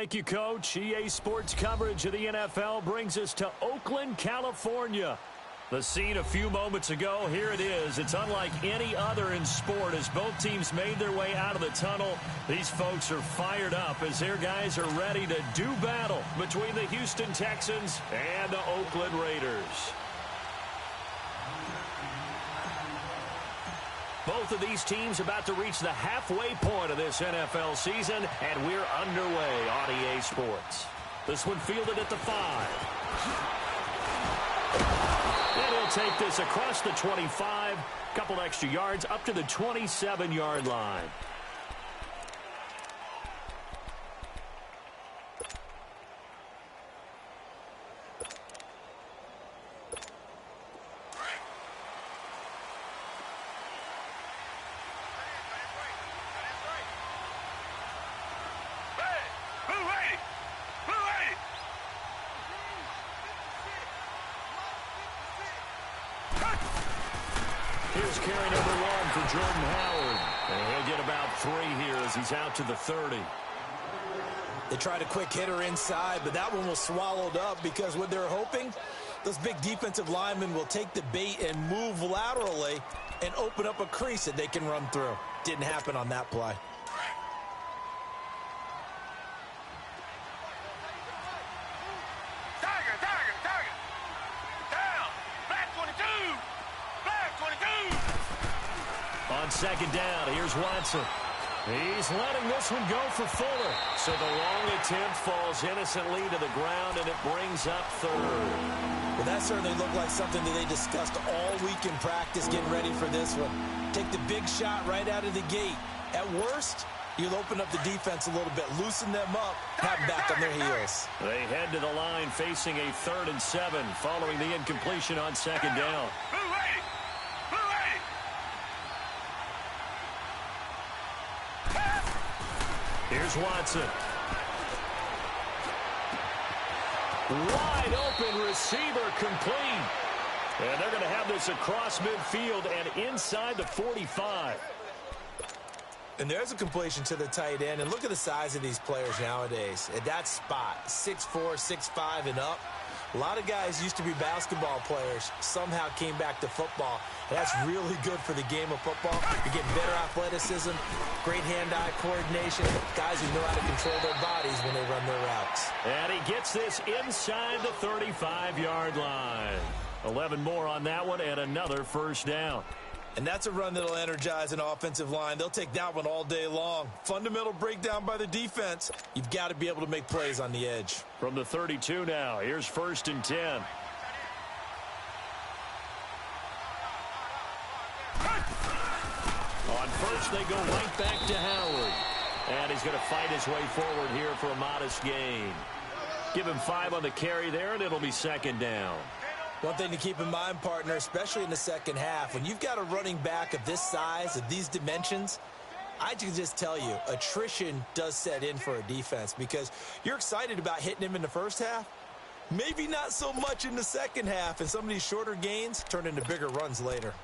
Thank you, Coach. EA Sports coverage of the NFL brings us to Oakland, California. The scene a few moments ago, here it is. It's unlike any other in sport as both teams made their way out of the tunnel. These folks are fired up as their guys are ready to do battle between the Houston Texans and the Oakland Raiders. Both of these teams about to reach the halfway point of this NFL season, and we're underway on EA Sports. This one fielded at the 5. And he'll take this across the 25, couple extra yards up to the 27-yard line. Here's carry number 1 for Jordan Howard. And he'll get about 3 here as he's out to the 30. They tried a quick hitter inside, but that one was swallowed up because what they're hoping, those big defensive linemen will take the bait and move laterally and open up a crease that they can run through. Didn't happen on that play. On second down, here's Watson. He's letting this one go for Fuller. So the long attempt falls innocently to the ground, and it brings up 3rd. Well, that certainly looked like something that they discussed all week in practice getting ready for this one. Take the big shot right out of the gate. At worst, you'll open up the defense a little bit, loosen them up, have them back on their heels. They head to the line facing a 3rd and 7 following the incompletion on second down. Here's Watson. Wide open receiver complete. And they're going to have this across midfield and inside the 45. And there's a completion to the tight end. And look at the size of these players nowadays. At that spot, 6'4", 6'5", and up. A lot of guys used to be basketball players, somehow came back to football. And that's really good for the game of football. You're getting better athleticism, great hand-eye coordination, guys who know how to control their bodies when they run their routes. And he gets this inside the 35-yard line. 11 more on that one and another first down. And that's a run that'll energize an offensive line. They'll take that one all day long. Fundamental breakdown by the defense. You've got to be able to make plays on the edge. From the 32 now, here's 1st and 10. On first, they go right back to Howard. And he's going to fight his way forward here for a modest gain. Give him 5 on the carry there, and it'll be 2nd down. One thing to keep in mind, partner, especially in the second half, when you've got a running back of this size, of these dimensions, I can just tell you, attrition does set in for a defense because you're excited about hitting him in the first half. Maybe not so much in the second half, and some of these shorter gains turn into bigger runs later.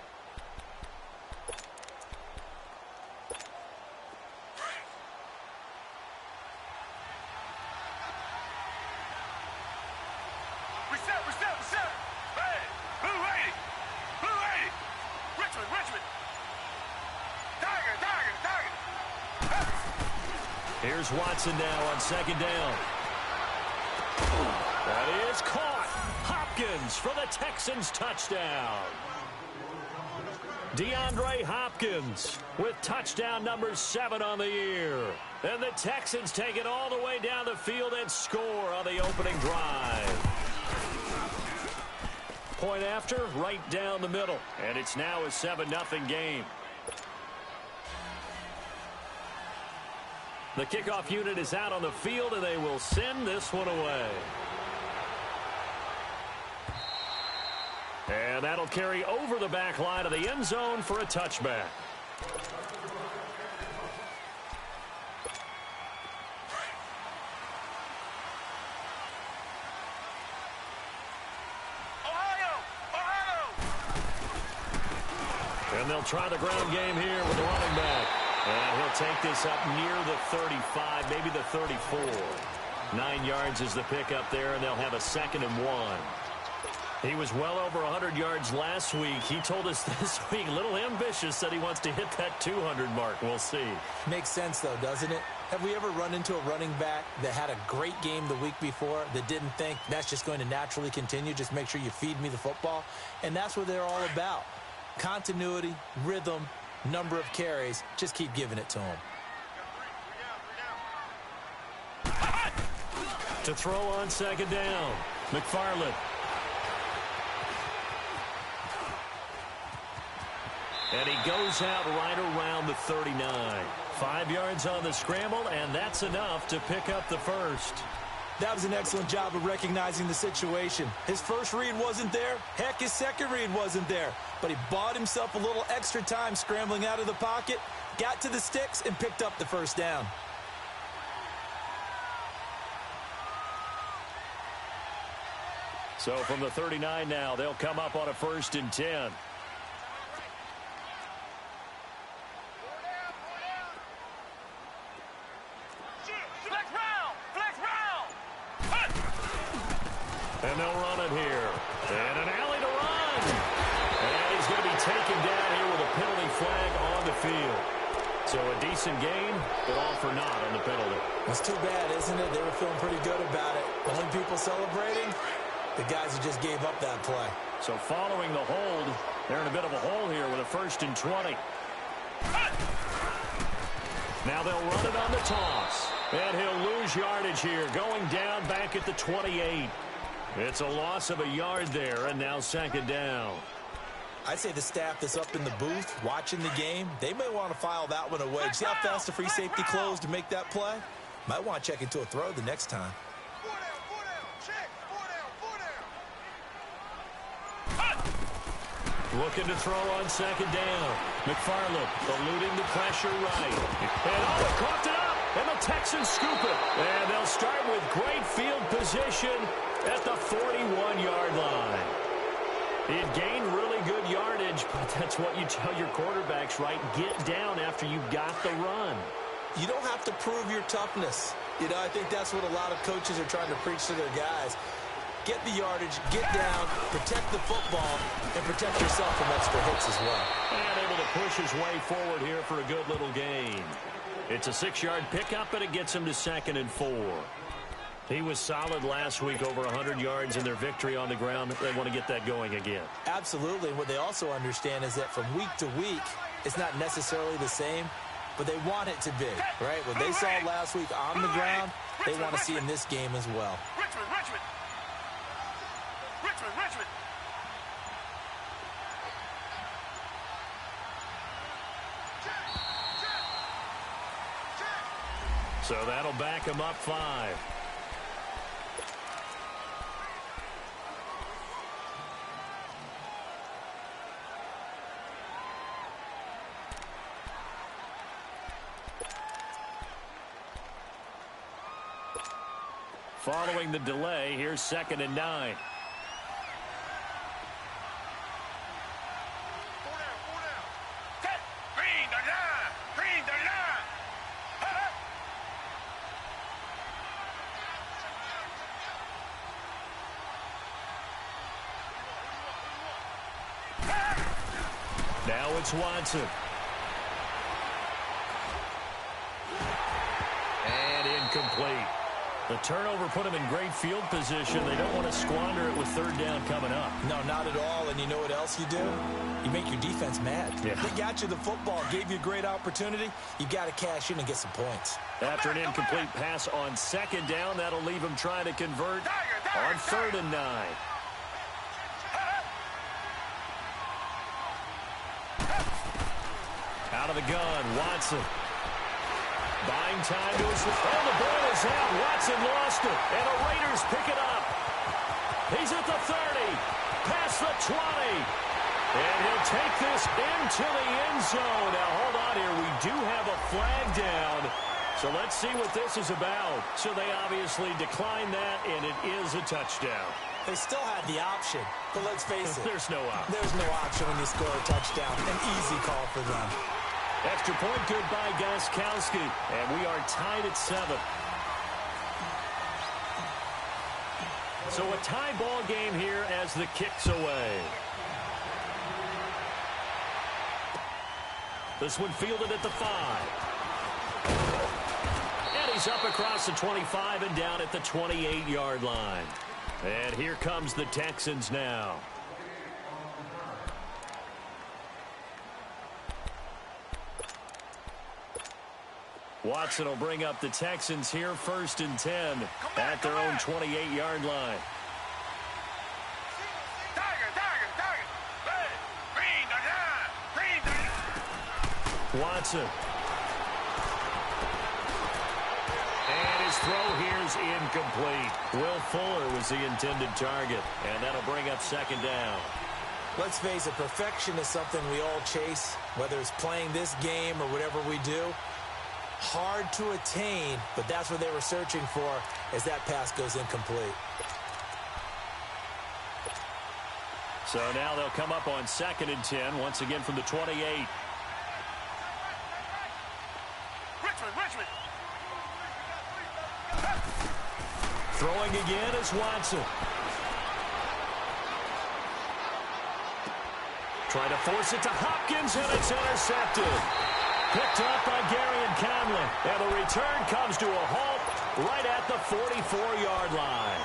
Here's Watson now on 2nd down. That is caught. Hopkins for the Texans touchdown. DeAndre Hopkins with touchdown number 7 on the year. And the Texans take it all the way down the field and score on the opening drive. Point after, right down the middle. And it's now a 7-0 game. The kickoff unit is out on the field, and they will send this one away. And that'll carry over the back line of the end zone for a touchback. And they'll try the ground game here with the running back. And he'll take this up near the 35, maybe the 34. 9 yards is the pickup there, and they'll have a 2nd and 1. He was well over 100 yards last week. He told us this week, a little ambitious, said he wants to hit that 200 mark. We'll see. Makes sense, though, doesn't it? Have we ever run into a running back that had a great game the week before that didn't think that's just going to naturally continue? Just make sure you feed me the football. And that's what they're all about. Continuity, rhythm, number of carries. Just keep giving it to them. To throw on 2nd down, McFarland. And he goes out right around the 39. 5 yards on the scramble, and that's enough to pick up the first. That was an excellent job of recognizing the situation. His first read wasn't there. Heck, his second read wasn't there. But he bought himself a little extra time scrambling out of the pocket, got to the sticks, and picked up the first down. So from the 39 now, they'll come up on a 1st and 10. And they'll run it here. And an alley to run. And he's going to be taken down here with a penalty flag on the field. So a decent game, but all for naught on the penalty. It's too bad, isn't it? They were feeling pretty good about it. Only people celebrating, the guys who just gave up that play. So following the hold, they're in a bit of a hole here with a 1st and 20. Now they'll run it on the toss. And he'll lose yardage here, going down back at the 28. It's a loss of a yard there, and now 2nd down. I'd say the staff that's up in the booth watching the game, they may want to file that one away. See how fast the free safety closed to make that play? Might want to check into a throw the next time. Looking to throw on 2nd down. McFarland eluding the pressure right. And coughed it up, and the Texans scoop it. And they'll start with great field position at the 41-yard line. He had gained really good yardage, but that's what you tell your quarterbacks, right? Get down after you got the run. You don't have to prove your toughness. You know, I think that's what a lot of coaches are trying to preach to their guys. Get the yardage, get down, protect the football, and protect yourself from extra hits as well. And able to push his way forward here for a good little gain. It's a 6-yard pickup, and it gets him to 2nd and 4. He was solid last week, over 100 yards in their victory on the ground. They want to get that going again. Absolutely. And what they also understand is that from week to week, it's not necessarily the same, but they want it to be, right? What they saw last week on the ground, they want to see in this game as well. Richmond. So that'll back him up 5. Following the delay, here's 2nd and 9. Now it's Watson. And incomplete. The turnover put him in great field position. They don't want to squander it with 3rd down coming up. No, not at all. And you know what else you do? You make your defense mad. Yeah. They got you the football, gave you a great opportunity. You got to cash in and get some points. After an incomplete pass on 2nd down, that'll leave him trying to convert on 3rd and 9. Out of the gun, Watson. Buying time to his... Oh, the ball is out. Watson lost it. And the Raiders pick it up. He's at the 30. Past the 20. And he'll take this into the end zone. Now, hold on here. We do have a flag down. So let's see what this is about. So they obviously declined that, and it is a touchdown. They still had the option, but let's face it. There's no option. There's no option when you score a touchdown. An easy call for them. Extra point good by Gostkowski. And we are tied at 7. So a tie ball game here as the kick's away. This one fielded at the 5. And he's up across the 25 and down at the 28-yard line. And here comes the Texans now. Watson will bring up the Texans here, 1st and 10 at their own 28-yard line. Watson. And his throw here's incomplete. Will Fuller was the intended target, and that'll bring up 2nd down. Let's face it, perfection is something we all chase, whether it's playing this game or whatever we do. Hard to attain, but that's what they were searching for as that pass goes incomplete. So now they'll come up on 2nd and 10, once again from the 28. Richmond. Throwing again is Watson. Trying to force it to Hopkins, and it's intercepted. Picked up by Gary and Conley. And the return comes to a halt right at the 44-yard line.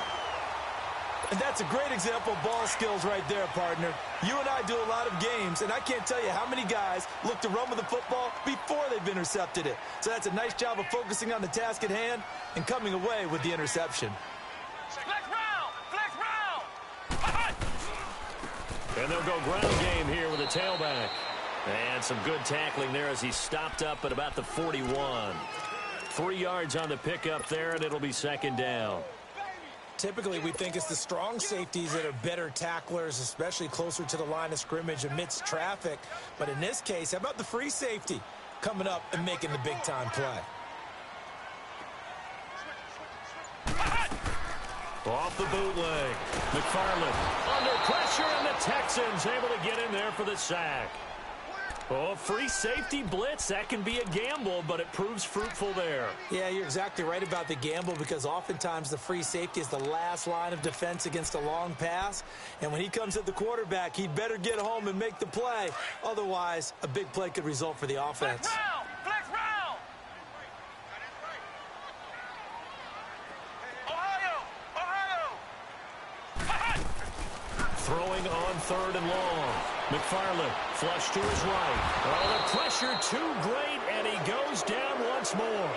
And that's a great example of ball skills right there, partner. You and I do a lot of games, and I can't tell you how many guys look to run with the football before they've intercepted it. So that's a nice job of focusing on the task at hand and coming away with the interception. Flex round! And they'll go ground game here with a tailback. And some good tackling there as he stopped up at about the 41. 3 yards on the pickup there, and it'll be 2nd down. Typically, we think it's the strong safeties that are better tacklers, especially closer to the line of scrimmage amidst traffic. But in this case, how about the free safety coming up and making the big-time play? Off the bootleg. McFarland under pressure, and the Texans able to get in there for the sack. Oh, free safety blitz, that can be a gamble, but it proves fruitful there. Yeah, you're exactly right about the gamble, because oftentimes the free safety is the last line of defense against a long pass. And when he comes at the quarterback, he'd better get home and make the play. Otherwise, a big play could result for the offense. Flex round! Ohio! Throwing on 3rd and long. McFarland flush to his right. Oh, the pressure too great, and he goes down once more.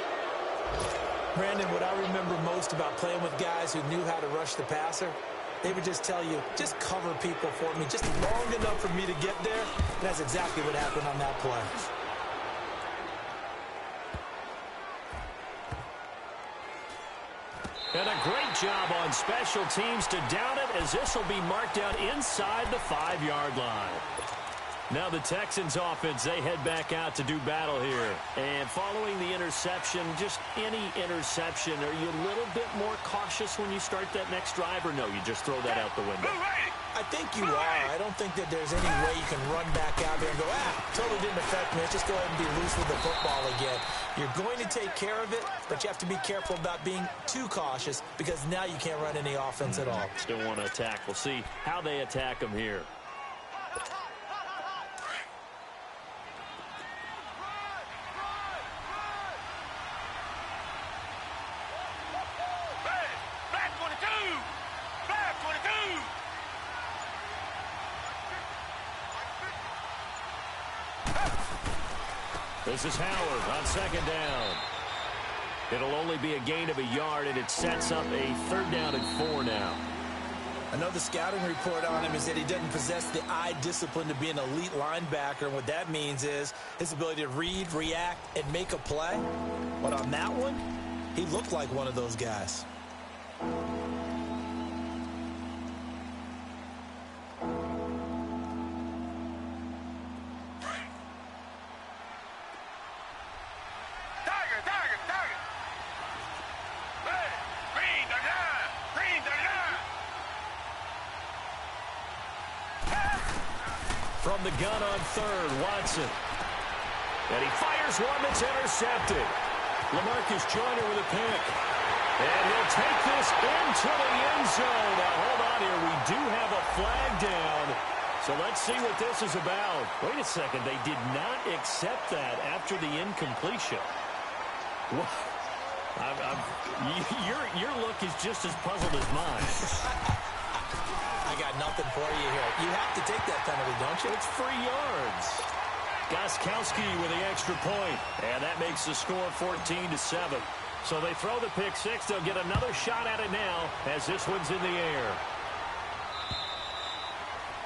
Brandon, what I remember most about playing with guys who knew how to rush the passer, they would just tell you, just cover people for me, just long enough for me to get there. And that's exactly what happened on that play. And a great job on special teams to down it, as this will be marked out inside the 5-yard line. Now the Texans offense, they head back out to do battle here. And following the interception, just any interception, are you a little bit more cautious when you start that next drive, or no, you just throw that out the window? I think you are. I don't think that there's any way you can run back out there and go, totally didn't affect me. Let's just go ahead and be loose with the football again. You're going to take care of it, but you have to be careful about being too cautious, because now you can't run any offense at all. Still want to attack. We'll see how they attack them here. This is Howard on 2nd down. It'll only be a gain of a yard, and it sets up a 3rd down and 4 now. I know the scouting report on him is that he doesn't possess the eye discipline to be an elite linebacker. And what that means is his ability to read, react, and make a play. But on that one, he looked like one of those guys. From the gun on 3rd, Watson. And he fires one that's intercepted. LaMarcus Joyner with a pick. And he'll take this into the end zone. Now, hold on here. We do have a flag down. So let's see what this is about. Wait a second. They did not accept that after the incompletion. What? Your look is just as puzzled as mine. I got nothing for you here. You have to take that penalty, don't you? It's free yards. Gostkowski with the extra point. And that makes the score 14-7. So they throw the pick six. They'll get another shot at it now as this one's in the air.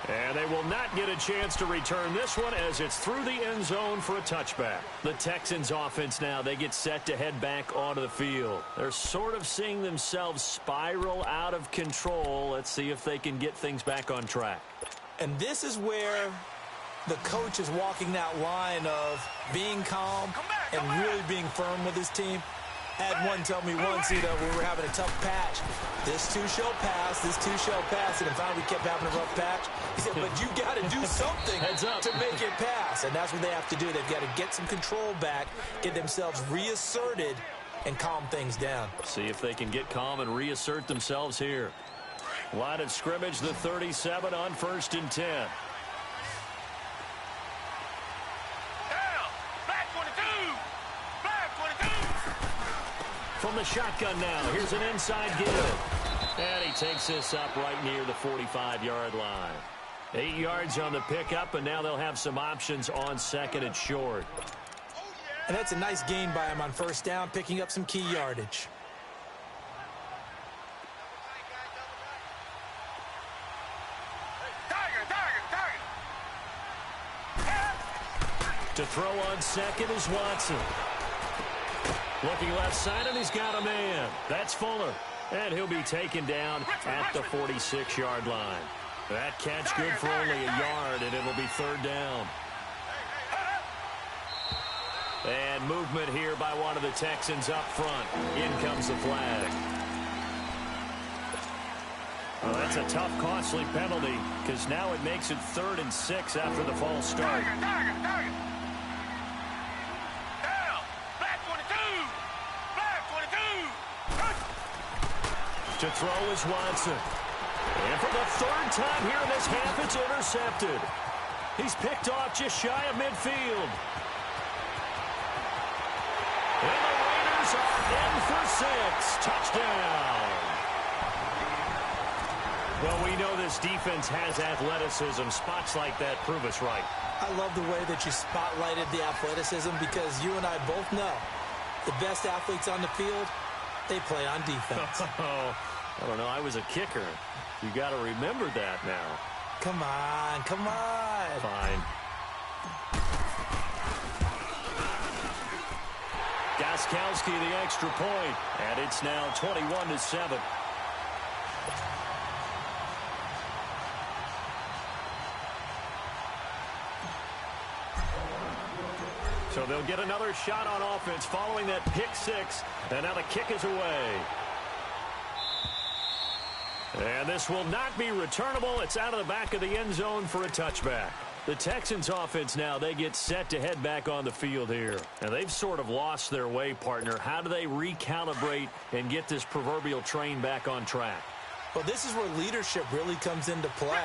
And they will not get a chance to return this one as it's through the end zone for a touchback. The Texans offense now, they get set to head back onto the field. They're sort of seeing themselves spiral out of control. Let's see if they can get things back on track. And this is where the coach is walking that line of being calm and really being firm with his team. Had one tell me once, we were having a tough patch. This too shall pass, this too shall pass. And finally we kept having a rough patch. He said, but you got to do something to make it pass. And that's what they have to do. They've got to get some control back, get themselves reasserted, and calm things down. See if they can get calm and reassert themselves here. Line of scrimmage, the 37 on 1st and 10. From the shotgun now, here's an inside give. And he takes this up right near the 45-yard line. 8 yards on the pickup, and now they'll have some options on second and short. And that's a nice gain by him on first down, picking up some key yardage. To throw on second is Watson. Looking left side, and he's got a man. That's Fuller. And he'll be taken down at the 46-yard line. That catch good for only a yard, and it'll be third down. And movement here by one of the Texans up front. In comes the flag. Well, that's a tough, costly penalty, because now it makes it 3rd and 6 after the false start. To throw is Watson. And for the 3rd time here in this half, it's intercepted. He's picked off just shy of midfield. And the Raiders are in for 6. Touchdown. Well, we know this defense has athleticism. Spots like that prove us right. I love the way that you spotlighted the athleticism, because you and I both know the best athletes on the field, they play on defense. I don't know. I was a kicker. You got to remember that now. Come on, come on. Fine. Gostkowski the extra point, and it's now 21-7. So they'll get another shot on offense following that pick six, and now the kick is away. And this will not be returnable. It's out of the back of the end zone for a touchback. The Texans offense now, they get set to head back on the field here. And they've sort of lost their way, partner. How do they recalibrate and get this proverbial train back on track? Well, this is where leadership really comes into play.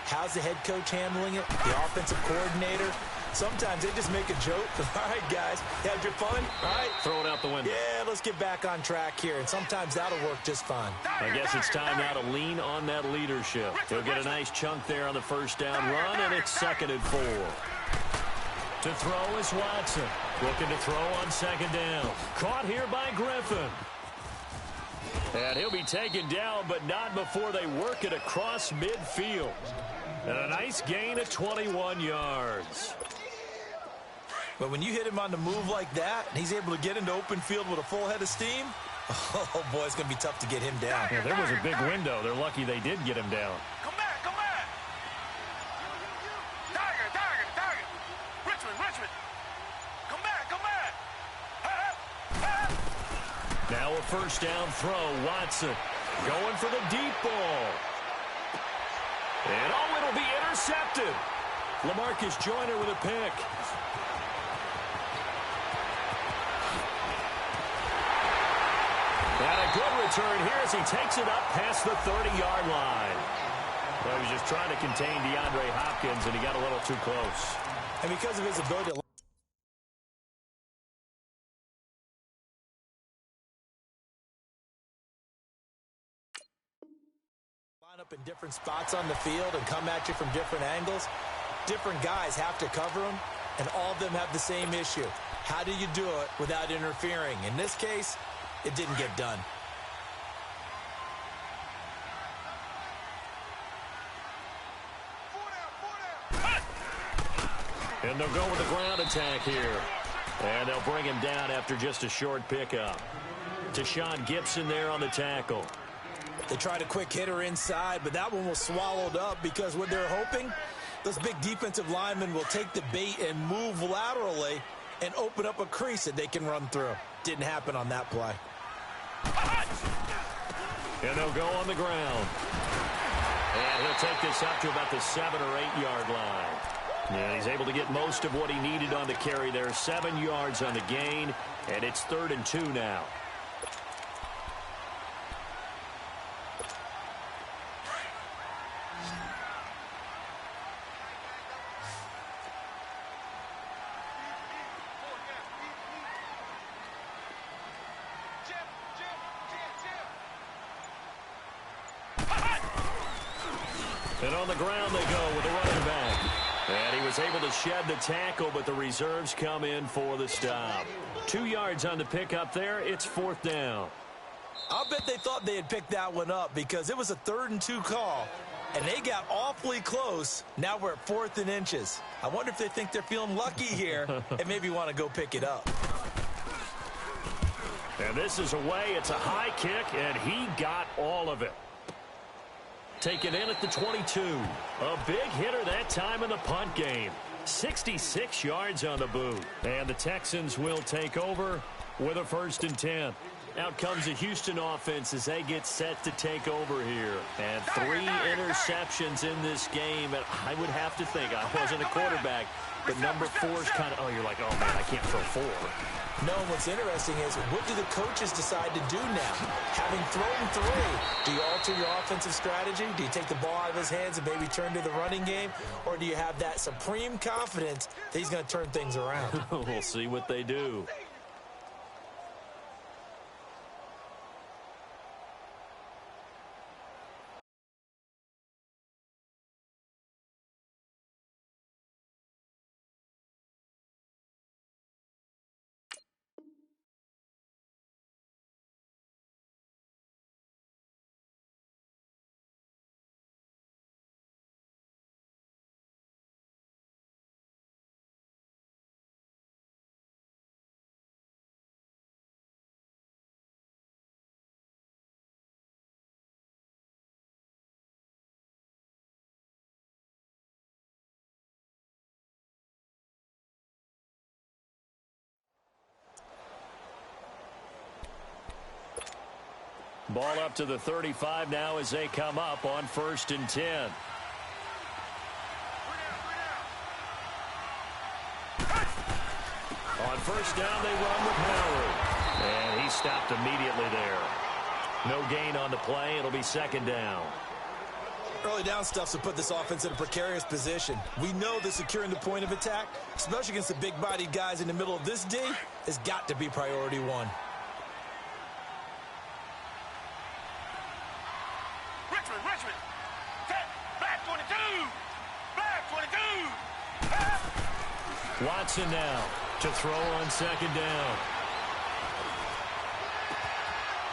How's the head coach handling it? The offensive coordinator? Sometimes they just make a joke. All right, guys, had your fun? All right. Throw it out the window. Yeah, let's get back on track here. And sometimes that'll work just fine. I guess it's time now to lean on that leadership. He'll get a nice chunk there on the first down run, and it's 2nd and 4. To throw is Watson. Looking to throw on 2nd down. Caught here by Griffin. And he'll be taken down, but not before they work it across midfield. And a nice gain of 21 yards. But when you hit him on the move like that, and he's able to get into open field with a full head of steam, oh, boy, it's going to be tough to get him down. Yeah, there was a big window. They're lucky they did get him down. Come back, come back. Tiger. Richmond. Come back. Now a first down throw. Watson going for the deep ball. And it'll be intercepted. LaMarcus Joyner with a pick. And a good return here as he takes it up past the 30-yard line. Well, he was just trying to contain DeAndre Hopkins, and he got a little too close. And because of his ability to line up in different spots on the field and come at you from different angles, different guys have to cover him, and all of them have the same issue. How do you do it without interfering? In this case, it didn't get done. And they'll go with the ground attack here. And they'll bring him down after just a short pickup. Deshaun Gibson there on the tackle. They tried a quick hitter inside, but that one was swallowed up because what they're hoping, those big defensive linemen will take the bait and move laterally and open up a crease that they can run through. Didn't happen on that play. And they'll go on the ground. And he'll take this up to about the 7 or 8 yard line. And he's able to get most of what he needed on the carry there. 7 yards on the gain, and it's 3rd and 2 now. And on the ground they go with the running back. And he was able to shed the tackle, but the reserves come in for the stop. 2 yards on the pickup there. It's 4th down. I'll bet they thought they had picked that one up because it was a 3rd and 2 call, and they got awfully close. Now we're at 4th and inches. I wonder if they think they're feeling lucky here and maybe want to go pick it up. And this is away. It's a high kick, and he got all of it. Taken in at the 22. A big hitter that time in the punt game. 66 yards on the boot. And the Texans will take over with a 1st and 10. Out comes the Houston offense as they get set to take over here. And 3 interceptions in this game. And I would have to think, I wasn't a quarterback, but number 4 is kind of, oh, you're like, oh, man, I can't throw 4. No, what's interesting is what do the coaches decide to do now? Having thrown 3, do you alter your offensive strategy? Do you take the ball out of his hands and maybe turn to the running game? Or do you have that supreme confidence that he's going to turn things around? We'll see what they do. Ball up to the 35 now as they come up on 1st and 10. On 1st down, they run with Howard. And he stopped immediately there. No gain on the play. It'll be 2nd down. Early down stuffs will put this offense in a precarious position. We know that securing the point of attack, especially against the big-bodied guys in the middle of this D, has got to be priority 1. Richmond. Black 22. Black 22. Watson now to throw on 2nd down.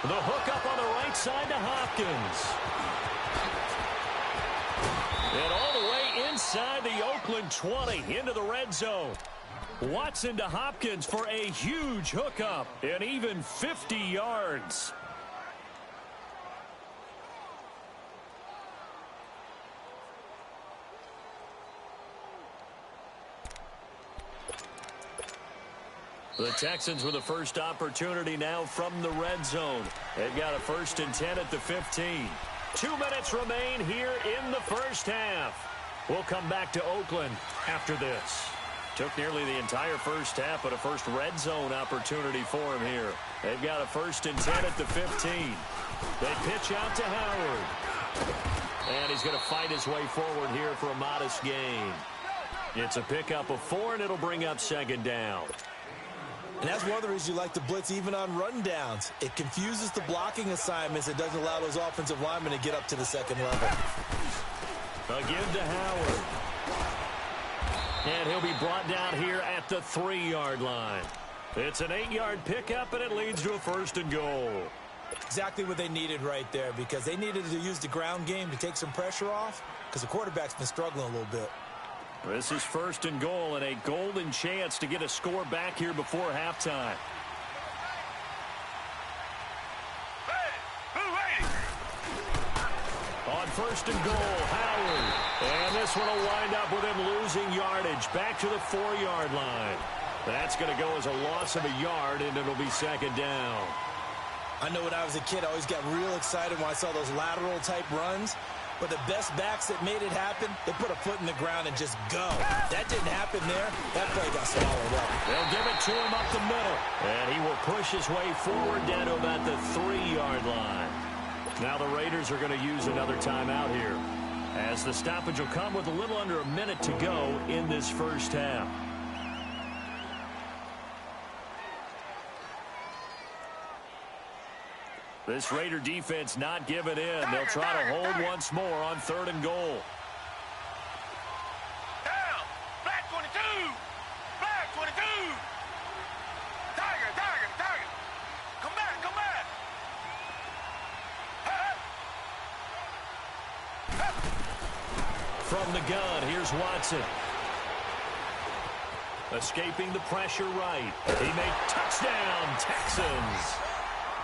The hook up on the right side to Hopkins. And all the way inside the Oakland 20 into the red zone. Watson to Hopkins for a huge hookup and even 50 yards. The Texans with the first opportunity now from the red zone. They've got a 1st and 10 at the 15. 2 minutes remain here in the first half. We'll come back to Oakland after this. Took nearly the entire first half, but a first red zone opportunity for him here. They've got a 1st and 10 at the 15. They pitch out to Howard. And he's going to fight his way forward here for a modest gain. It's a pickup of 4, and it'll bring up 2nd down. And that's one of the reasons you like to blitz even on rundowns. It confuses the blocking assignments. It doesn't allow those offensive linemen to get up to the 2nd level. A give to Howard. And he'll be brought down here at the 3-yard line. It's an 8-yard pickup, and it leads to a 1st and goal. Exactly what they needed right there, because they needed to use the ground game to take some pressure off, because the quarterback's been struggling a little bit. This is 1st and goal, and a golden chance to get a score back here before halftime. On 1st and goal, Howard. And this one will wind up with him losing yardage back to the 4-yard line. That's going to go as a loss of a yard, and it'll be 2nd down. I know when I was a kid, I always got real excited when I saw those lateral-type runs. But the best backs that made it happen, they put a foot in the ground and just go. That didn't happen there. That play got swallowed up. They'll give it to him up the middle. And he will push his way forward down to about the 3-yard line. Now the Raiders are going to use another timeout here, as the stoppage will come with a little under a minute to go in this first half. This Raider defense not giving in. They'll try to hold once more on 3rd and goal. Down. Black 22. Black 22. Tiger, Tiger, Tiger. Come back, come back. From the gun, here's Watson. Escaping the pressure right. He made touchdown, Texans.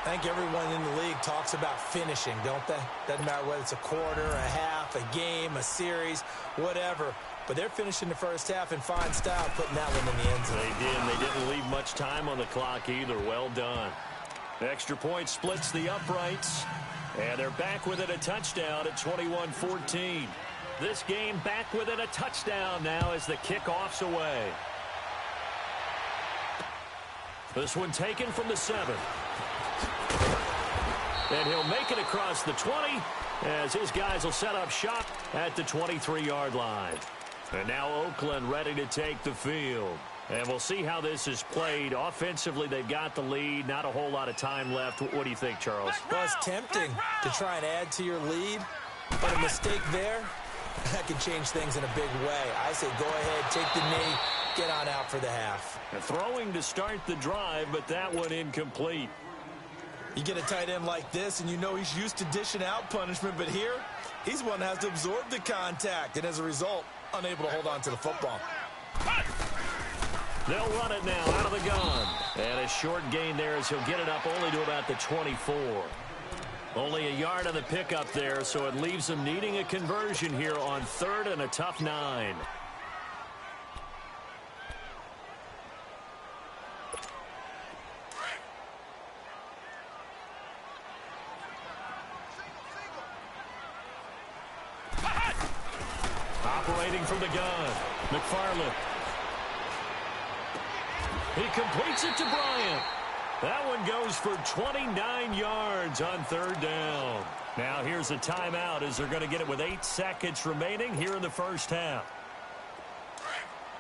I think everyone in the league talks about finishing, don't they? Doesn't matter whether it's a quarter, a half, a game, a series, whatever. But they're finishing the first half in fine style, putting that one in the end zone. They did. They didn't leave much time on the clock either. Well done. Extra point splits the uprights. And they're back within a touchdown at 21-14. This game back within a touchdown now as the kickoff's away. This one taken from the 7. And he'll make it across the 20 as his guys will set up shop at the 23-yard line. And now Oakland ready to take the field. And we'll see how this is played. Offensively, they've got the lead. Not a whole lot of time left. What do you think, Charles? Well, it's tempting to try and add to your lead. But a mistake there, that can change things in a big way. I say go ahead, take the knee, get on out for the half. And throwing to start the drive, but that one incomplete. You get a tight end like this, and you know he's used to dishing out punishment, but here, he's one that has to absorb the contact, and as a result, unable to hold on to the football. They'll run it now out of the gun. And a short gain there as he'll get it up only to about the 24. Only a yard on the pickup there, so it leaves them needing a conversion here on 3rd and a tough 9. Operating from the gun, McFarland. He completes it to Bryant. That one goes for 29 yards on 3rd down. Now here's a timeout as they're going to get it with 8 seconds remaining here in the first half.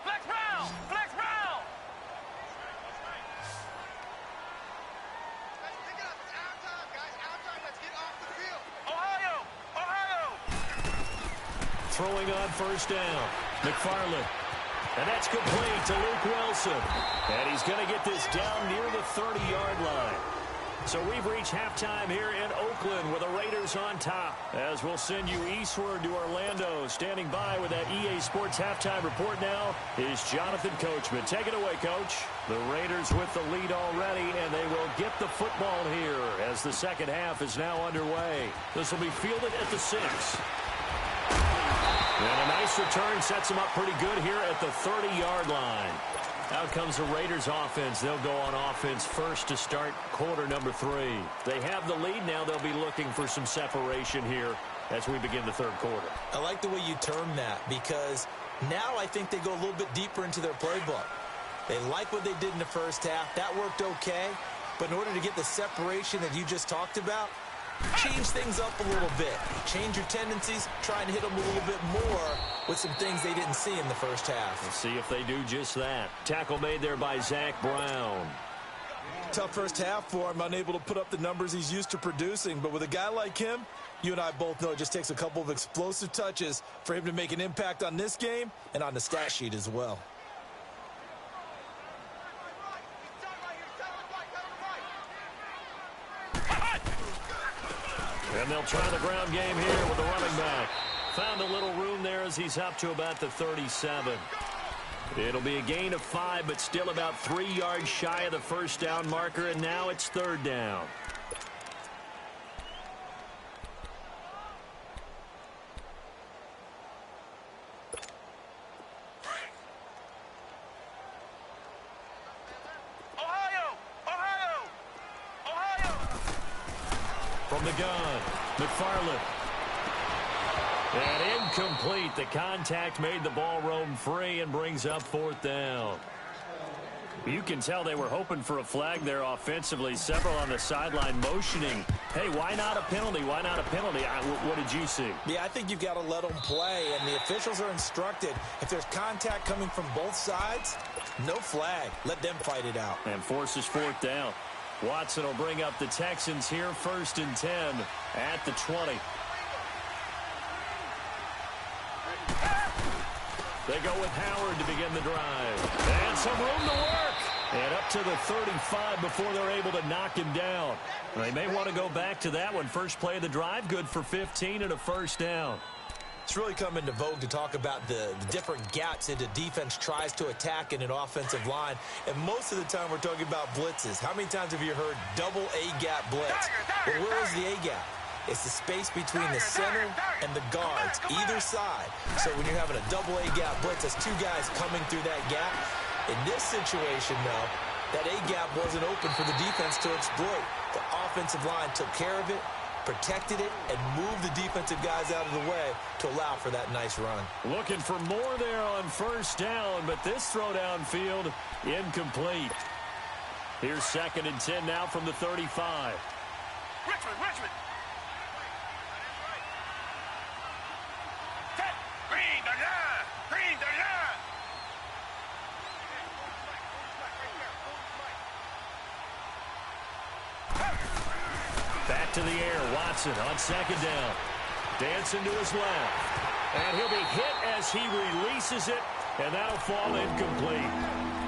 Flex round! Flex round! Pick it up. It's our time, guys. Our time. Let's get off the field. Ohio! Ohio! Throwing on 1st down. McFarland. And that's complete to Luke Wilson. And he's going to get this down near the 30-yard line. So we've reached halftime here in Oakland with the Raiders on top. As we'll send you eastward to Orlando. Standing by with that EA Sports halftime report now is Jonathan Coachman. Take it away, Coach. The Raiders with the lead already, and they will get the football here as the second half is now underway. This will be fielded at the 6. And a nice return sets them up pretty good here at the 30-yard line. Out comes the Raiders offense. They'll go on offense first to start quarter number 3. They have the lead now. They'll be looking for some separation here as we begin the third quarter. I like the way you term that, because Now I think they go a little bit deeper into their playbook. They like what they did in the first half. That worked okay. But in order to get the separation that you just talked about, change things up a little bit. Change your tendencies. Try and hit them a little bit more with some things they didn't see in the first half. We'll see if they do just that. Tackle made there by Zach Brown. Tough first half for him, unable to put up the numbers he's used to producing. But with a guy like him, you and I both know it just takes a couple of explosive touches for him to make an impact on this game and on the stat sheet as well. And they'll try the ground game here with the running back. Found a little room there as he's up to about the 37. It'll be a gain of 5, but still about 3 yards shy of the first down marker, and now it's third down. From the gun, McFarland. And incomplete. The contact made the ball roam free and brings up fourth down. You can tell they were hoping for a flag there offensively. Several on the sideline motioning. Hey, why not a penalty? Why not a penalty? What did you see? Yeah, I think you've got to let them play, and the officials are instructed. If there's contact coming from both sides, no flag. Let them fight it out. And forces fourth down. Watson will bring up the Texans here, 1st and 10 at the 20. They go with Howard to begin the drive. And some room to work. And up to the 35 before they're able to knock him down. They may want to go back to that one. First play of the drive, good for 15 and a first down. It's really come into vogue to talk about the different gaps that the defense tries to attack in an offensive line. And most of the time we're talking about blitzes. How many times have you heard double A-gap blitz? Well, where is the A-gap? It's the space between the center and the guards, either side. So when you're having a double A-gap blitz, that's 2 guys coming through that gap. In this situation, though, that A-gap wasn't open for the defense to exploit. The offensive line took care of it, protected it, and moved the defensive guys out of the way to allow for that nice run. Looking for more there on first down, but this throw downfield incomplete. Here's 2nd and 10 now from the 35. Richmond. Green the line. Back to the air. Watson on 2nd down. Dancing to his left. And he'll be hit as he releases it, and that'll fall incomplete.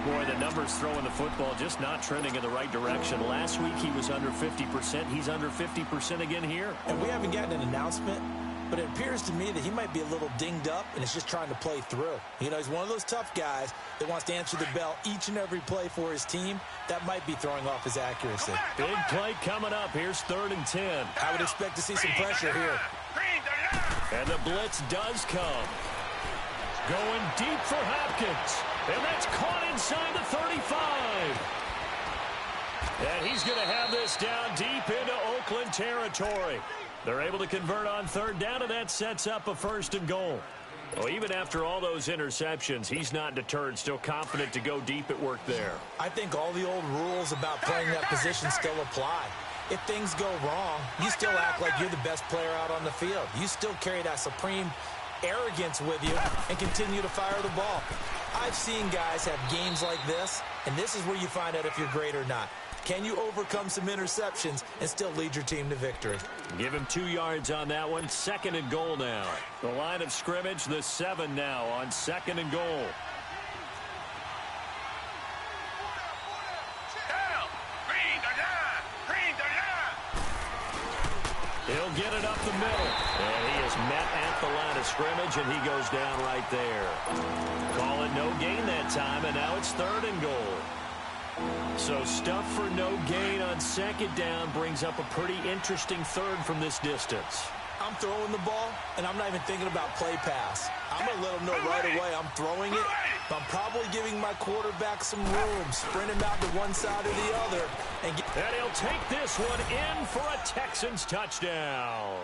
Boy, the numbers throwing the football just not trending in the right direction. Last week he was under 50%. He's under 50% again here. And we haven't gotten an announcement, but it appears to me that he might be a little dinged up and is just trying to play through. You know, he's one of those tough guys that wants to answer the bell each and every play for his team. That might be throwing off his accuracy. Big play coming up. Here's 3rd and 10. I would expect to see some pressure here. And the blitz does come. Going deep for Hopkins. And that's caught inside the 35. And he's going to have this down deep into Oakland territory. They're able to convert on 3rd down, and that sets up a 1st and goal. Well, even after all those interceptions, he's not deterred, still confident to go deep at work there. I think all the old rules about playing that position still apply. If things go wrong, you still act like you're the best player out on the field. You still carry that supreme arrogance with you and continue to fire the ball. I've seen guys have games like this, and this is where you find out if you're great or not. Can you overcome some interceptions and still lead your team to victory? Give him 2 yards on that one. 2nd and goal now. The line of scrimmage, the 7 now on 2nd and goal. He'll get it up the middle. And he is met at the line of scrimmage, and he goes down right there. Call it no gain that time, and now it's 3rd and goal. So stuff for no gain on 2nd down brings up a pretty interesting 3rd from this distance. I'm throwing the ball, and I'm not even thinking about play pass. I'm going to let them know right away I'm throwing it. But I'm probably giving my quarterback some room, sprint him out to one side or the other. And he'll take this one in for a Texans touchdown.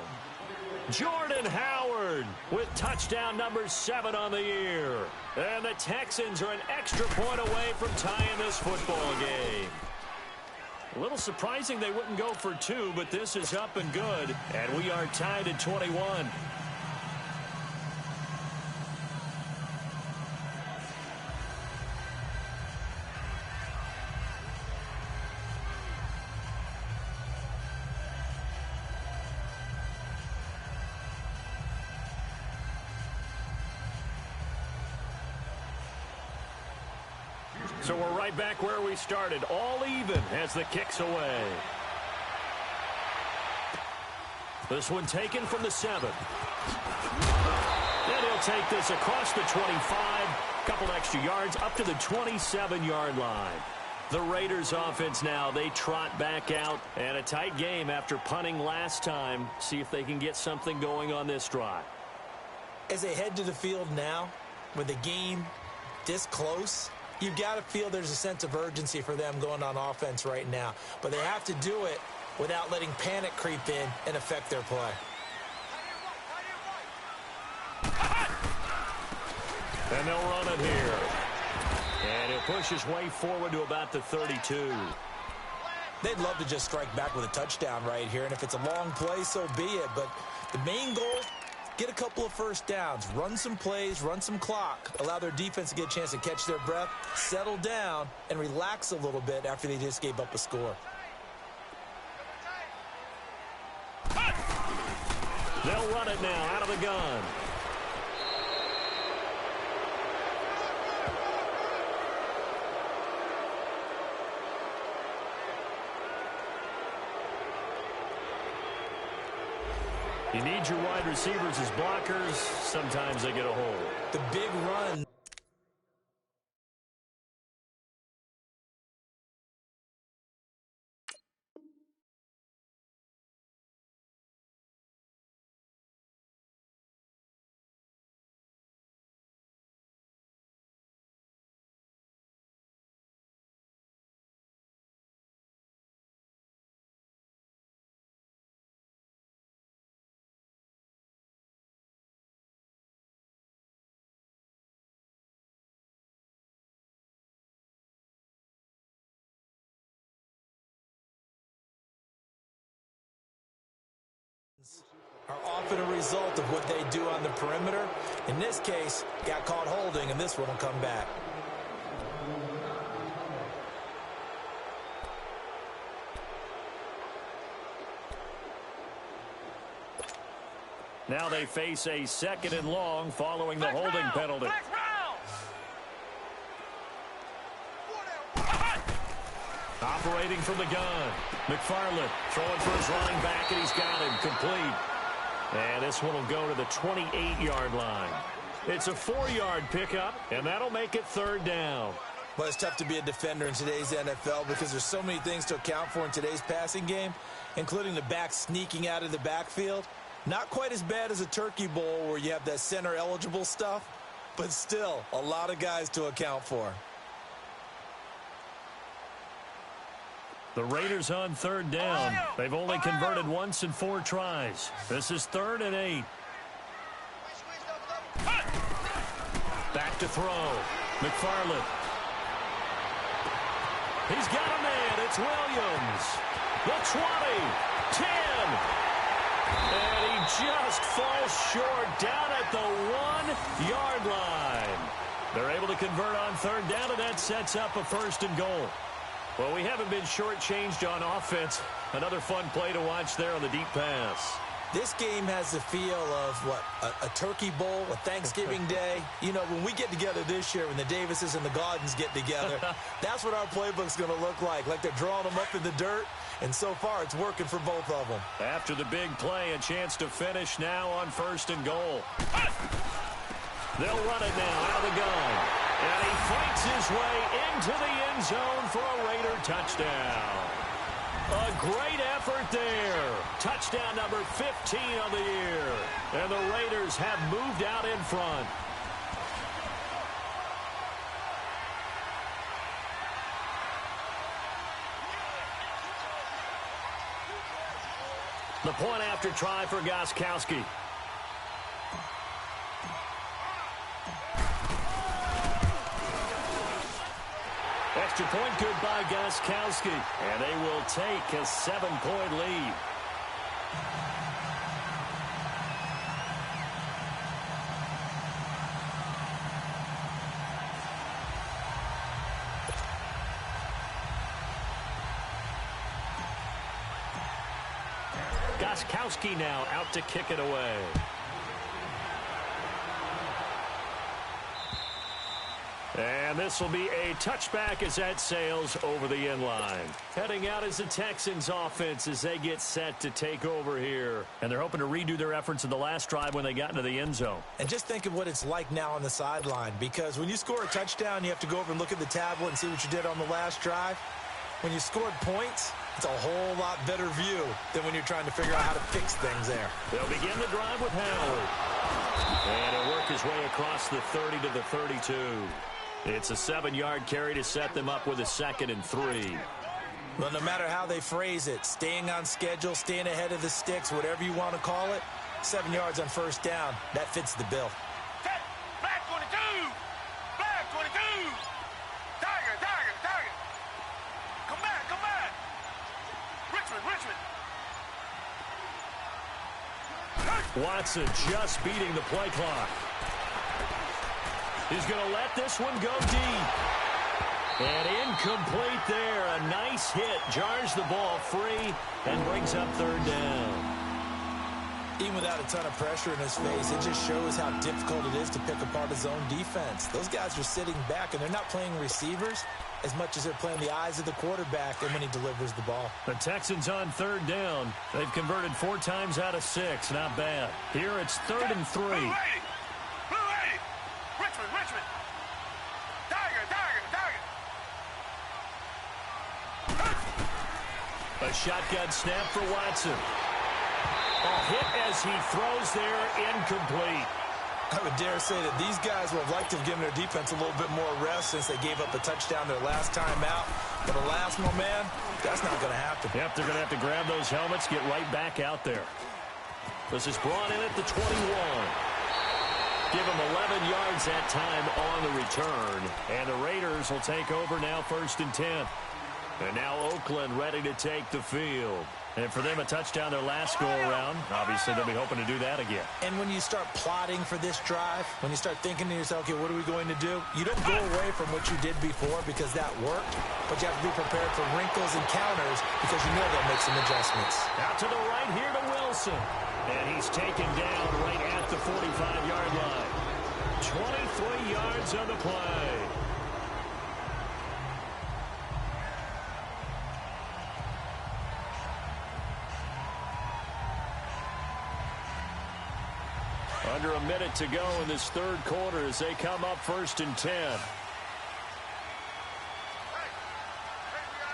Jordan Howard with touchdown number 7 on the year. And the Texans are an extra point away from tying this football game. A little surprising they wouldn't go for 2, but this is up and good. And we are tied at 21. So we're right back where we started, all even as the kick's away. This one taken from the 7. And he'll take this across the 25, couple extra yards up to the 27-yard line. The Raiders offense now, they trot back out, and a tight game after punting last time. See if they can get something going on this drive. As they head to the field now, with the game this close, you've got to feel there's a sense of urgency for them going on offense right now. But they have to do it without letting panic creep in and affect their play. And they'll run it here. And he'll push his way forward to about the 32. They'd love to just strike back with a touchdown right here. And if it's a long play, so be it. But the main goal, get a couple of first downs, run some plays, run some clock, allow their defense to get a chance to catch their breath, settle down, and relax a little bit after they just gave up a score. They'll run it now out of the gun. You need your wide receivers as blockers. Sometimes they get a hold. The big run. Are often a result of what they do on the perimeter. In this case, got caught holding, and this one will come back. Now they face a 2nd and long following the holding penalty. Operating from the gun. McFarland throwing for his running back, and he's got him complete. And this one will go to the 28-yard line. It's a 4-yard pickup, and that'll make it 3rd down. Well, it's tough to be a defender in today's NFL because there's so many things to account for in today's passing game, including the back sneaking out of the backfield. Not quite as bad as a turkey bowl where you have that center-eligible stuff, but still a lot of guys to account for. The Raiders on 3rd down. They've only converted once in 4 tries. This is 3rd and 8. Back to throw. McFarland. He's got a man. It's Williams. The 20. 10. And he just falls short down at the 1-yard line. They're able to convert on 3rd down, and that sets up a 1st and goal. Well, we haven't been shortchanged on offense. Another fun play to watch there on the deep pass. This game has the feel of, what, a turkey bowl, a Thanksgiving Day. You know, when we get together this year, when the Davises and the Gaudens get together, that's what our playbook's going to look like they're drawing them up in the dirt, and so far it's working for both of them. After the big play, a chance to finish now on 1st and goal. They'll run it now out of the gun. And he fights his way into the end zone for a Raider touchdown. A great effort there. Touchdown number 15 on the year. And the Raiders have moved out in front. The point after try for Gostkowski. Extra point good by Gostkowski. And they will take a 7-point lead. Gostkowski now out to kick it away. And this will be a touchback as that sails over the end line. Heading out is the Texans offense as they get set to take over here. And they're hoping to redo their efforts in the last drive when they got into the end zone. And just think of what it's like now on the sideline, because when you score a touchdown, you have to go over and look at the tablet and see what you did on the last drive. When you scored points, it's a whole lot better view than when you're trying to figure out how to fix things there. They'll begin the drive with Howard. And he'll work his way across the 30 to the 32. It's a 7-yard carry to set them up with a 2nd and 3. Well, no matter how they phrase it, staying on schedule, staying ahead of the sticks, whatever you want to call it, 7 yards on first down, that fits the bill. Black 22! Black 22! Tiger, Tiger, Tiger! Come back, come back! Richmond, Richmond! Watson just beating the play clock. He's going to let this one go deep. And incomplete there. A nice hit. Jars the ball free and brings up 3rd down. Even without a ton of pressure in his face, it just shows how difficult it is to pick apart his own defense. Those guys are sitting back, and they're not playing receivers as much as they're playing the eyes of the quarterback and when he delivers the ball. The Texans on 3rd down. They've converted 4 times out of 6. Not bad. Here it's 3rd and 3. Richmond, Richmond! Tiger, Tiger, Tiger! A shotgun snap for Watson. A hit as he throws there, incomplete. I would dare say that these guys would have liked to have given their defense a little bit more rest since they gave up a touchdown their last time out. But the last one, man, that's not going to happen. Yep, they're going to have to grab those helmets, get right back out there. This is brought in at the 21. Give them 11 yards that time on the return. And the Raiders will take over now 1st and 10. And now Oakland ready to take the field. And for them, a touchdown their last go-around. Obviously, they'll be hoping to do that again. And when you start plotting for this drive, when you start thinking to yourself, okay, what are we going to do? You don't go away from what you did before because that worked, but you have to be prepared for wrinkles and counters because you know they'll make some adjustments. Out to the right here to Wilson. And he's taken down right at the 45-yard line. 23 yards on the play. Under a minute to go in this 3rd quarter as they come up 1st and 10.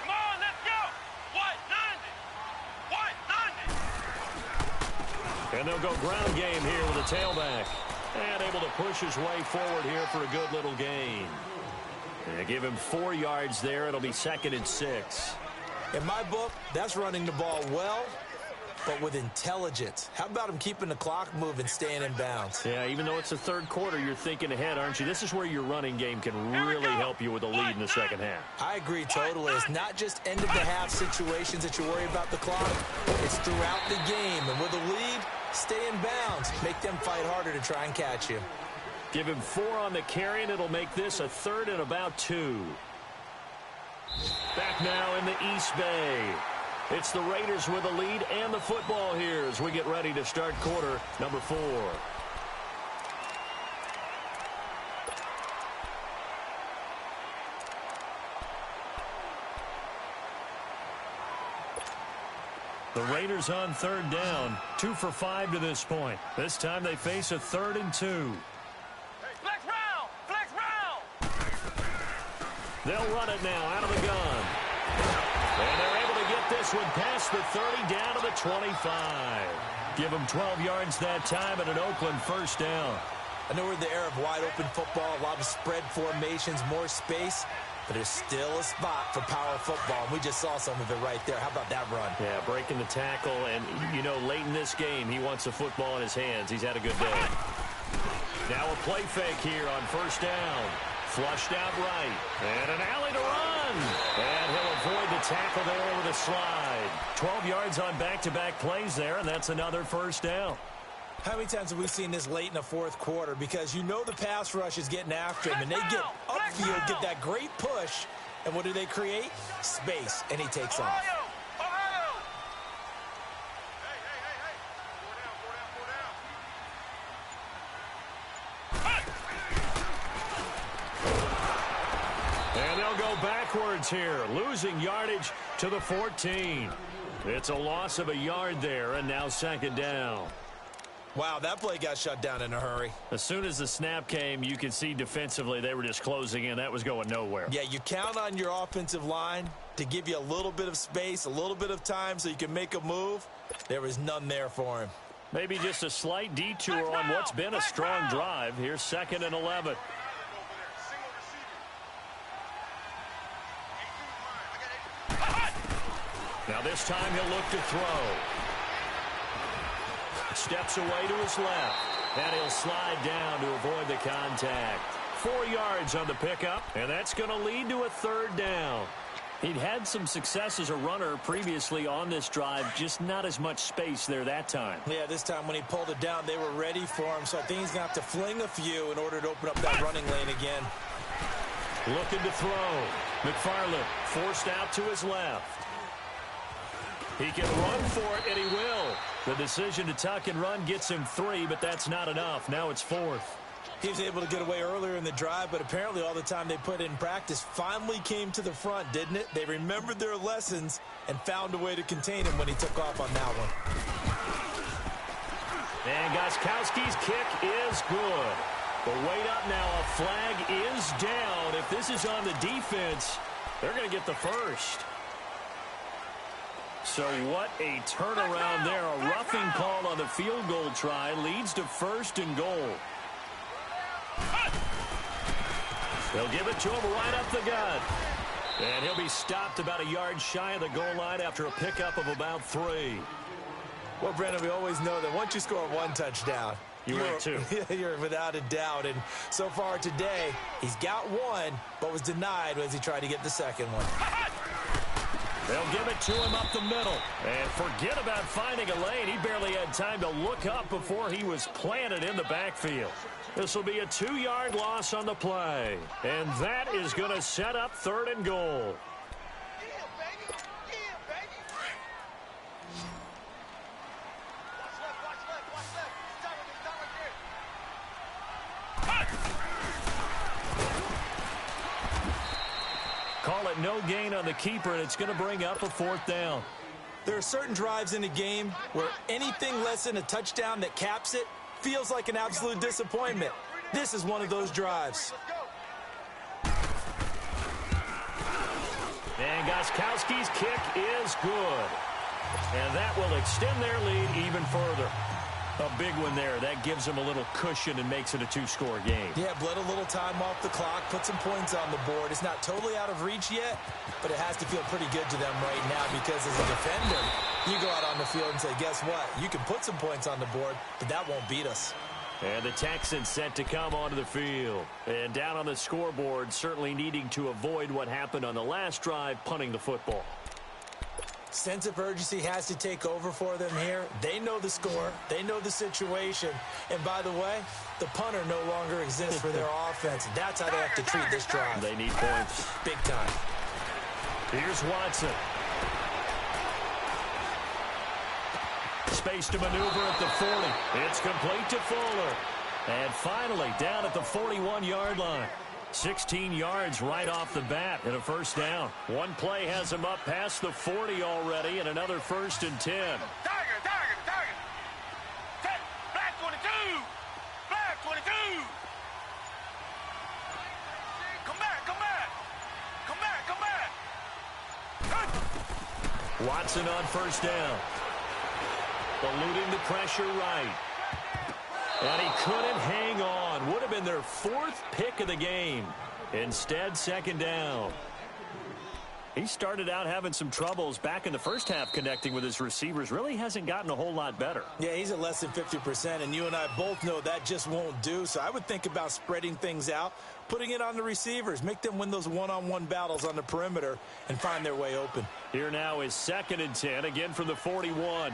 Come on, let's go! White 90! White 90! And they'll go ground game here with a tailback. And able to push his way forward here for a good little gain. And they give him 4 yards there. It'll be 2nd and 6. In my book, that's running the ball well, but with intelligence. How about him keeping the clock moving, staying in bounds? Yeah, even though it's the 3rd quarter, you're thinking ahead, aren't you? This is where your running game can really help you with a lead in the 2nd half. I agree totally. It's not just end-of-the-half situations that you worry about the clock. It's throughout the game. And with a lead, stay in bounds. Make them fight harder to try and catch you. Give him 4 on the carry, and it'll make this a 3rd and about 2. Back now in the East Bay. It's the Raiders with the lead and the football here as we get ready to start quarter number 4. The Raiders on 3rd down, 2 for 5 to this point. This time they face a 3rd and 2. Flex round! Flex round! They'll run it now out of the gun. And they're able to get this one past the 30 down to the 25. Give them 12 yards that time and an Oakland 1st down. I know we're in the era of wide-open football, a lot of spread formations, more space. But there's still a spot for power football, and we just saw some of it right there. How about that run? Yeah, breaking the tackle, and, you know, late in this game, he wants the football in his hands. He's had a good day. Now a play fake here on first down. Flushed out right. And an alley to run. And he'll avoid the tackle there over the slide. 12 yards on back-to-back plays there, and that's another first down. How many times have we seen this late in the fourth quarter? Because you know the pass rush is getting after him, and they get upfield, get that great push, and what do they create? Space, and he takes off. And they'll go backwards here, losing yardage to the 14. It's a loss of a yard there, and now second down. Wow, that play got shut down in a hurry. As soon as the snap came, you could see defensively they were just closing in. That was going nowhere. Yeah, you count on your offensive line to give you a little bit of space, a little bit of time so you can make a move. There was none there for him. Maybe just a slight detour on what's been a strong drive. Here's 2nd and 11. Now this time he'll look to throw. Steps away to his left. And he'll slide down to avoid the contact. 4 yards on the pickup, and that's going to lead to a third down. He'd had some success as a runner previously on this drive, just not as much space there that time. Yeah, this time when he pulled it down, they were ready for him, so I think he's going to have to fling a few in order to open up that running lane again. Looking to throw. McFarland forced out to his left. He can run for it, and he will. The decision to tuck and run gets him 3, but that's not enough. Now it's 4th. He was able to get away earlier in the drive, but apparently all the time they put in practice finally came to the front, didn't it? They remembered their lessons and found a way to contain him when he took off on that one. And Gostkowski's kick is good. But wait up now. A flag is down. If this is on the defense, they're going to get the first. So what a turnaround there. A roughing call on the field goal try leads to 1st and goal. They'll give it to him right up the gut. And he'll be stopped about a yard shy of the goal line after a pickup of about 3. Well, Brendan, we always know that once you score 1 touchdown, you're 2. You're without a doubt. And so far today, he's got 1, but was denied as he tried to get the second one. They'll give it to him up the middle. And forget about finding a lane. He barely had time to look up before he was planted in the backfield. This will be a 2-yard loss on the play. And that is going to set up 3rd and goal. Call it no gain on the keeper, and it's going to bring up a 4th down. There are certain drives in a game where anything less than a touchdown that caps it feels like an absolute disappointment. This is one of those drives. And Gostkowski's kick is good. And that will extend their lead even further. A big one there. That gives them a little cushion and makes it a 2-score game. Yeah, bled a little time off the clock, put some points on the board. It's not totally out of reach yet, but it has to feel pretty good to them right now because as a defender, you go out on the field and say, guess what? You can put some points on the board, but that won't beat us. And the Texans set to come onto the field. And down on the scoreboard, certainly needing to avoid what happened on the last drive, punting the football. Sense of urgency has to take over for them here. They know the score. They know the situation. And by the way, the punter no longer exists for their offense. That's how they have to treat this drive. They need points. Big time. Here's Watson. Space to maneuver at the 40. It's complete to Fuller. And finally, down at the 41-yard line. 16 yards right off the bat and a 1st down. One play has him up past the 40 already and another 1st and 10. Tiger! Black 22! Black 22! Come back! Watson on 1st down. Eluding the pressure right. And he couldn't hang on. Would have been their 4th pick of the game. Instead, second down. He started out having some troubles back in the first half connecting with his receivers. Really hasn't gotten a whole lot better. Yeah, he's at less than 50%, and you and I both know that just won't do. So I would think about spreading things out, putting it on the receivers, make them win those one-on-one battles on the perimeter and find their way open. Here now is 2nd and 10, again from the 41.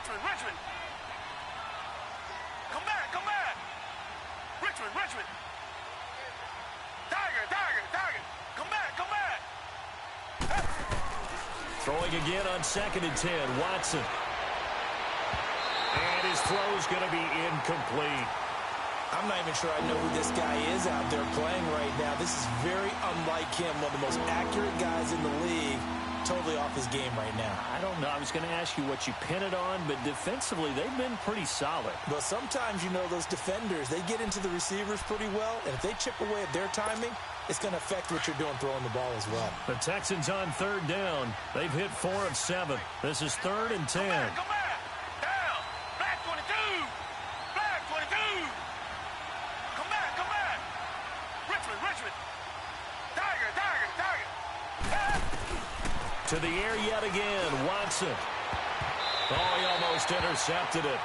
Richmond. Come back. Richmond. Tiger. Come back. Throwing again on 2nd and 10, Watson. And his throw's going to be incomplete. I'm not even sure I know who this guy is out there playing right now. This is very unlike him, one of the most accurate guys in the league. Totally off his game right now. I don't know. I was going to ask you what you pin it on, but defensively, they've been pretty solid. But sometimes, you know, those defenders, they get into the receivers pretty well, and if they chip away at their timing, it's going to affect what you're doing throwing the ball as well. The Texans on 3rd down. They've hit 4 of 7. This is 3rd and 10. Come back. Down. Black 22. Come back. Richmond. Tiger. To the air yet again, Watson. Oh, he almost intercepted it.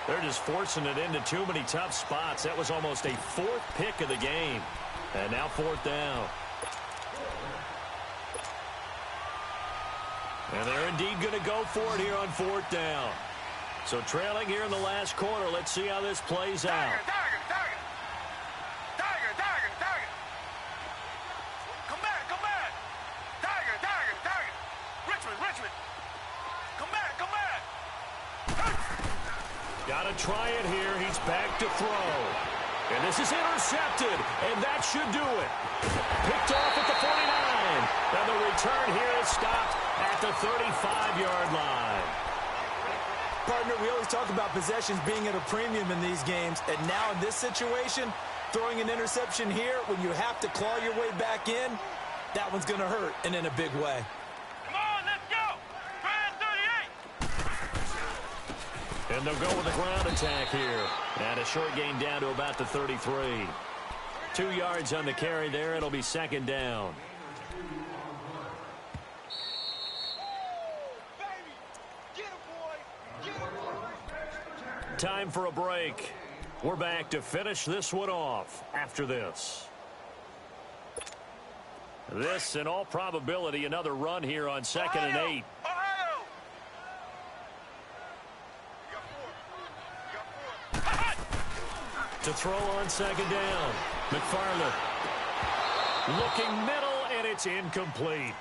They're just forcing it into too many tough spots. That was almost a 4th pick of the game. And now 4th down. And they're indeed going to go for it here on 4th down. So trailing here in the last quarter. Let's see how this plays out. Tiger. Come back. Tiger. Richmond. Come back. Got to try it here. He's back to throw. And this is intercepted. And that should do it. Picked off at the 49. And the return here is stopped at the 35-yard line. Partner, we always talk about possessions being at a premium in these games. And now in this situation, throwing an interception here when you have to claw your way back in, that one's going to hurt, and in a big way. Come on, let's go. Grand 38. And they'll go with a ground attack here. And a short gain down to about the 33. 2 yards on the carry there. It'll be 2nd down. Time for a break. We're back to finish this one off after this. This, in all probability, another run here on 2nd and 8. Ohio. To throw on 2nd down. McFarland. Looking middle, and it's incomplete.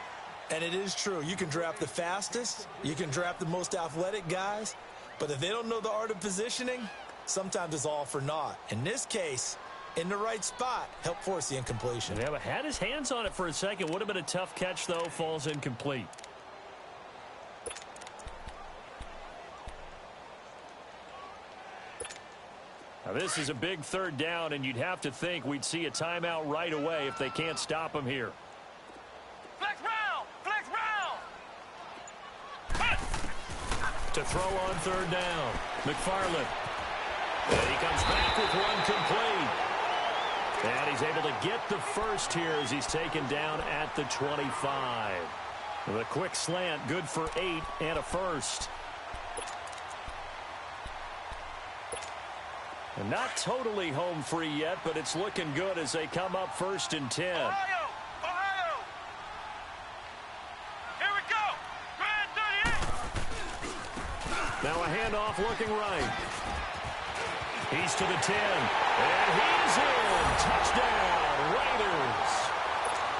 And it is true. You can draft the fastest. You can draft the most athletic guys. But if they don't know the art of positioning, sometimes it's all for naught. In this case, in the right spot, help force the incompletion. Yeah, but had his hands on it for a second. Would have been a tough catch, though. Falls incomplete. Now, this is a big 3rd down, and you'd have to think we'd see a timeout right away if they can't stop him here. Flex round. To throw on 3rd down. McFarland. And he comes back with one complete. And he's able to get the first here as he's taken down at the 25. With a quick slant, good for 8 and a first. And not totally home free yet, but it's looking good as they come up 1st and 10. Ohio. Here we go. Grand 38. Now a handoff looking right. He's to the 10. And he's in. Touchdown, Raiders.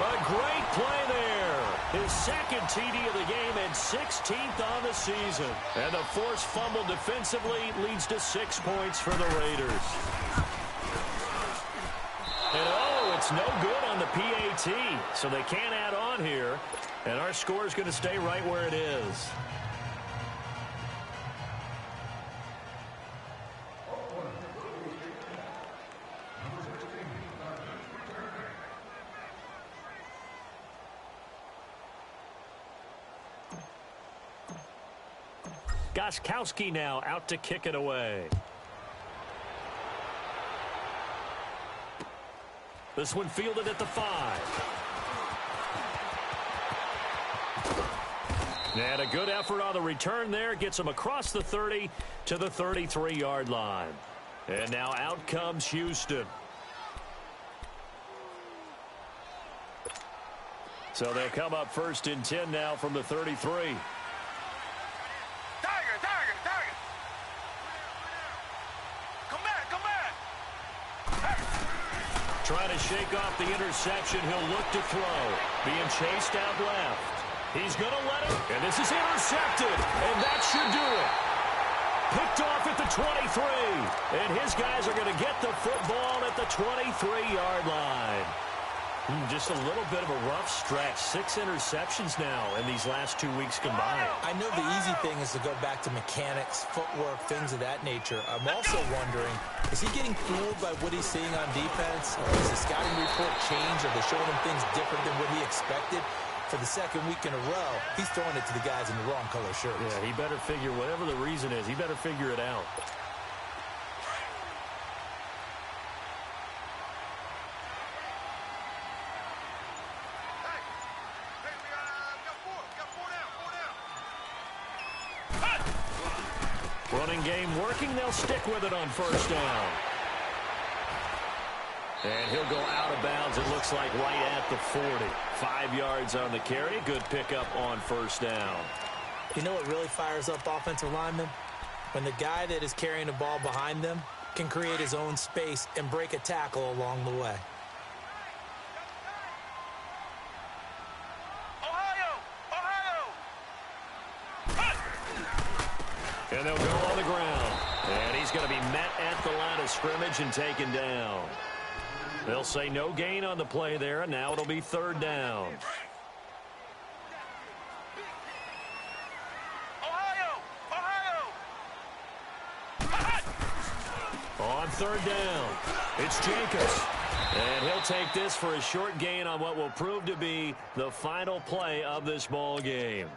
A great play there. His 2nd TD of the game and 16th on the season. And the forced fumble defensively leads to 6 points for the Raiders. And oh, it's no good on the PAT. So they can't add on here. And our score is going to stay right where it is. Gostkowski now out to kick it away. This one fielded at the 5. And a good effort on the return there. Gets him across the 30 to the 33-yard line. And now out comes Houston. So they'll come up 1st and 10 now from the 33. Tiger. Come back. Trying to shake off the interception. He'll look to throw. Being chased out left. He's going to let it. And this is intercepted. And that should do it. Picked off at the 23. And his guys are going to get the football at the 23-yard line. Just a little bit of a rough stretch. 6 interceptions now in these last 2 weeks combined. I know the easy thing is to go back to mechanics, footwork, things of that nature. I'm also wondering, is he getting fooled by what he's seeing on defense? Has the scouting report changed? Are they showing him things different than what he expected? For the second week in a row, he's throwing it to the guys in the wrong color shirts. Yeah, he better figure, whatever the reason is, he better figure it out. Running game working. They'll stick with it on 1st down. And he'll go out of bounds, it looks like, right at the 40. 5 yards on the carry. Good pickup on 1st down. You know what really fires up offensive linemen? When the guy that is carrying the ball behind them can create his own space and break a tackle along the way. And they'll go on the ground. And he's going to be met at the line of scrimmage and taken down. They'll say no gain on the play there, and now it'll be 3rd down. On 3rd down, it's Jacobs. And he'll take this for a short gain on what will prove to be the final play of this ball game.